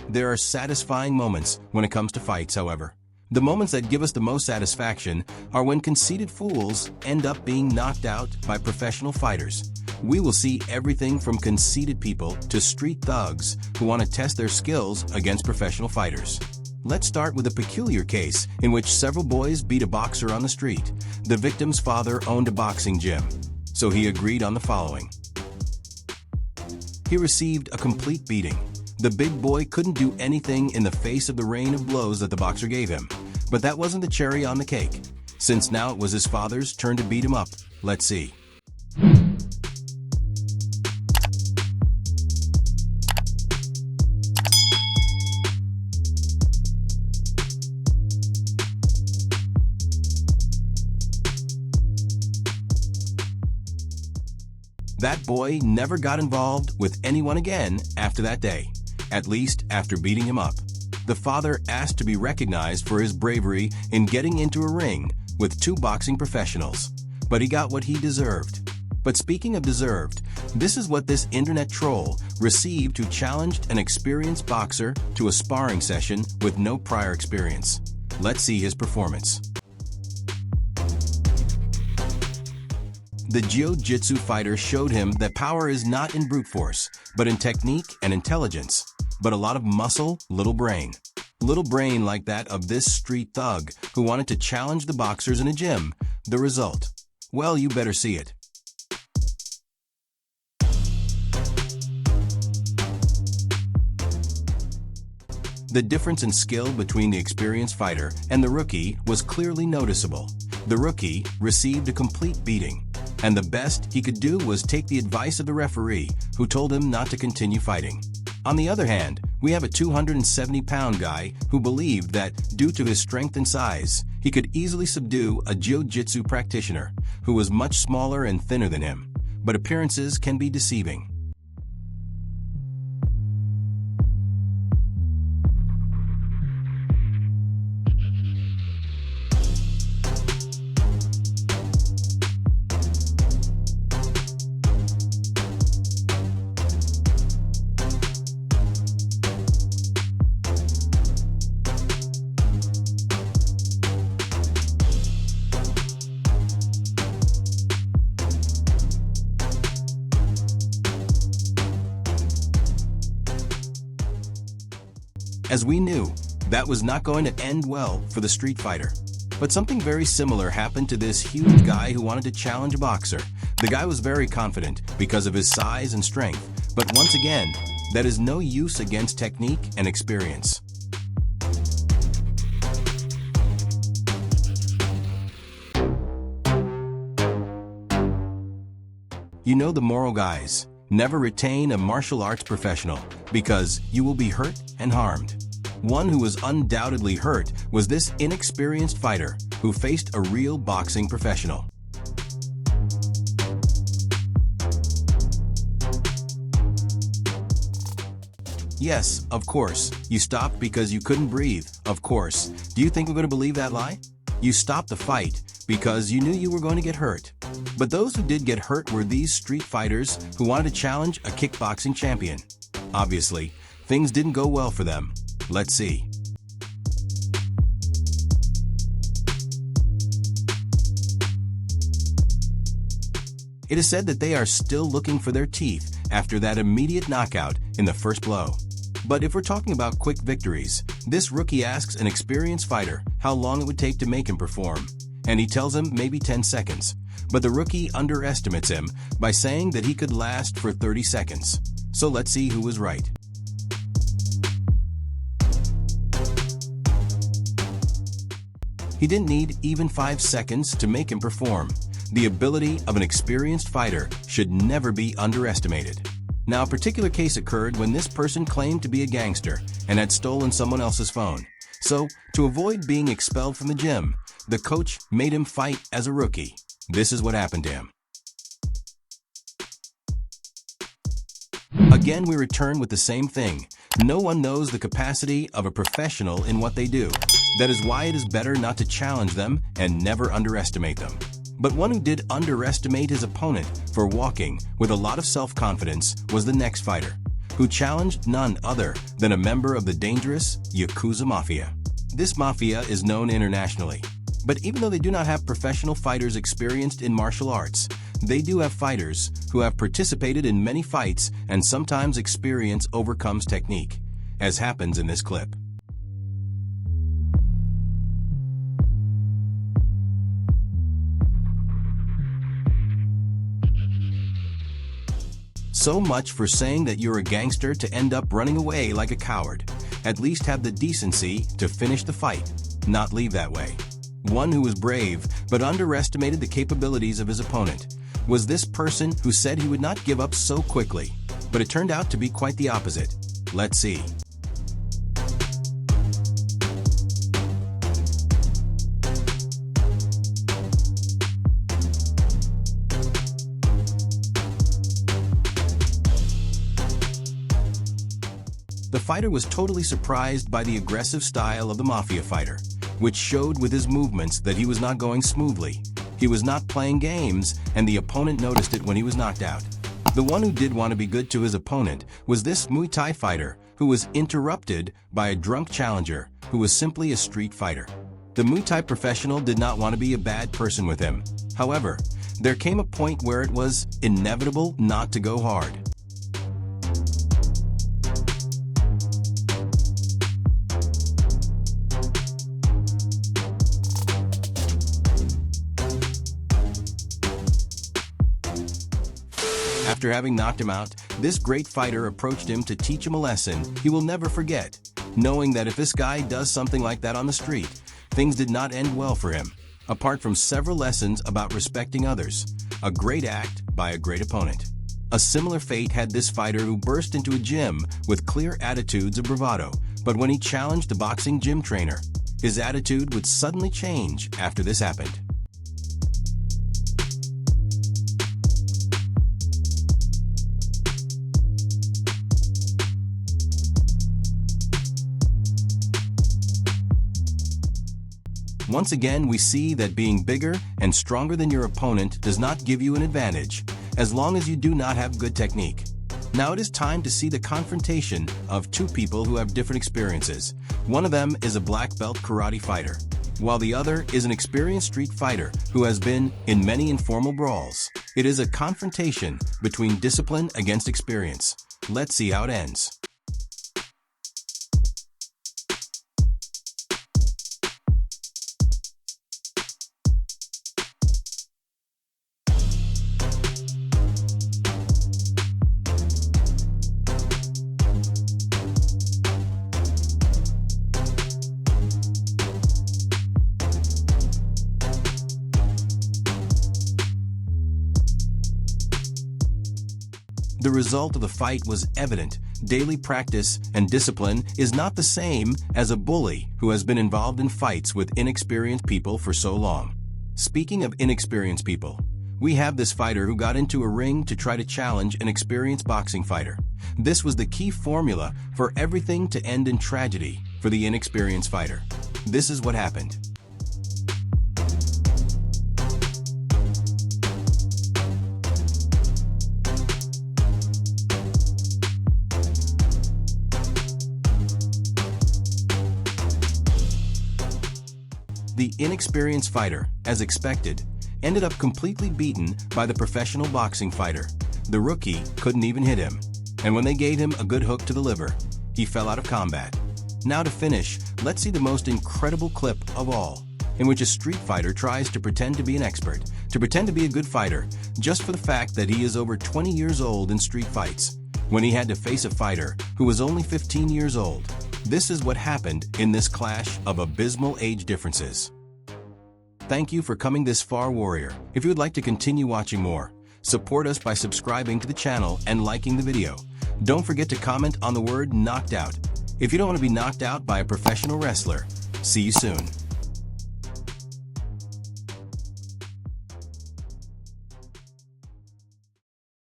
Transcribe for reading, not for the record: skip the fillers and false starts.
There are satisfying moments when it comes to fights, however. The moments that give us the most satisfaction are when conceited fools end up being knocked out by professional fighters. We will see everything from conceited people to street thugs who want to test their skills against professional fighters. Let's start with a peculiar case in which several boys beat a boxer on the street. The victim's father owned a boxing gym, so he agreed on the following. He received a complete beating. The big boy couldn't do anything in the face of the rain of blows that the boxer gave him. But that wasn't the cherry on the cake. Since now it was his father's turn to beat him up, let's see. That boy never got involved with anyone again after that day, at least after beating him up. The father asked to be recognized for his bravery in getting into a ring with two boxing professionals, but he got what he deserved. But speaking of deserved, this is what this internet troll received who challenged an experienced boxer to a sparring session with no prior experience. Let's see his performance. The jiu-jitsu fighter showed him that power is not in brute force, but in technique and intelligence. But a lot of muscle, little brain. Little brain like that of this street thug who wanted to challenge the boxers in a gym. The result? Well, you better see it. The difference in skill between the experienced fighter and the rookie was clearly noticeable. The rookie received a complete beating, and the best he could do was take the advice of the referee, who told him not to continue fighting. On the other hand, we have a 270-pound guy who believed that, due to his strength and size, he could easily subdue a jiu-jitsu practitioner who was much smaller and thinner than him. But appearances can be deceiving. As we knew, that was not going to end well for the street fighter. But something very similar happened to this huge guy who wanted to challenge a boxer. The guy was very confident because of his size and strength, but once again, that is no use against technique and experience. You know the moral, guys. Never retain a martial arts professional because you will be hurt and harmed. One who was undoubtedly hurt was this inexperienced fighter who faced a real boxing professional. Yes, of course, you stopped because you couldn't breathe, of course. Do you think we're going to believe that lie? You stopped the fight because you knew you were going to get hurt. But those who did get hurt were these street fighters who wanted to challenge a kickboxing champion. Obviously, things didn't go well for them. Let's see. It is said that they are still looking for their teeth after that immediate knockout in the first blow. But if we're talking about quick victories, this rookie asks an experienced fighter how long it would take to make him perform, and he tells him maybe 10 seconds. But the rookie underestimates him by saying that he could last for 30 seconds. So let's see who was right. He didn't need even 5 seconds to make him perform. The ability of an experienced fighter should never be underestimated. Now, a particular case occurred when this person claimed to be a gangster and had stolen someone else's phone. So, to avoid being expelled from the gym, the coach made him fight as a rookie. This is what happened to him. Again, we return with the same thing. No one knows the capacity of a professional in what they do. That is why it is better not to challenge them and never underestimate them. But one who did underestimate his opponent for walking with a lot of self-confidence was the next fighter. who challenged none other than a member of the dangerous Yakuza Mafia. This mafia is known internationally. But even though they do not have professional fighters experienced in martial arts, they do have fighters who have participated in many fights and sometimes experience overcomes technique, as happens in this clip. So much for saying that you're a gangster to end up running away like a coward. At least have the decency to finish the fight, not leave that way. One who was brave but underestimated the capabilities of his opponent was this person who said he would not give up so quickly, but it turned out to be quite the opposite. Let's see. The fighter was totally surprised by the aggressive style of the mafia fighter, which showed with his movements that he was not going smoothly. He was not playing games, and the opponent noticed it when he was knocked out. The one who did want to be good to his opponent was this Muay Thai fighter, who was interrupted by a drunk challenger who was simply a street fighter. The Muay Thai professional did not want to be a bad person with him. However, there came a point where it was inevitable not to go hard. After having knocked him out, this great fighter approached him to teach him a lesson he will never forget, knowing that if this guy does something like that on the street, things did not end well for him. Apart from several lessons about respecting others, a great act by a great opponent. A similar fate had this fighter who burst into a gym with clear attitudes of bravado, but when he challenged a boxing gym trainer, his attitude would suddenly change after this happened. Once again, we see that being bigger and stronger than your opponent does not give you an advantage, as long as you do not have good technique. Now it is time to see the confrontation of two people who have different experiences. One of them is a black belt karate fighter, while the other is an experienced street fighter who has been in many informal brawls. It is a confrontation between discipline against experience. Let's see how it ends. The result of the fight was evident. Daily practice and discipline is not the same as a bully who has been involved in fights with inexperienced people for so long. Speaking of inexperienced people, we have this fighter who got into a ring to try to challenge an experienced boxing fighter. This was the key formula for everything to end in tragedy for the inexperienced fighter. This is what happened. The inexperienced fighter, as expected, ended up completely beaten by the professional boxing fighter. The rookie couldn't even hit him, and when they gave him a good hook to the liver, he fell out of combat. Now to finish, let's see the most incredible clip of all, in which a street fighter tries to pretend to be an expert, to pretend to be a good fighter, just for the fact that he is over 20 years old in street fights, when he had to face a fighter who was only 15 years old. This is what happened in this clash of abysmal age differences. Thank you for coming this far, warrior. If you would like to continue watching more, support us by subscribing to the channel and liking the video. Don't forget to comment on the word knocked out if you don't want to be knocked out by a professional wrestler. See you soon.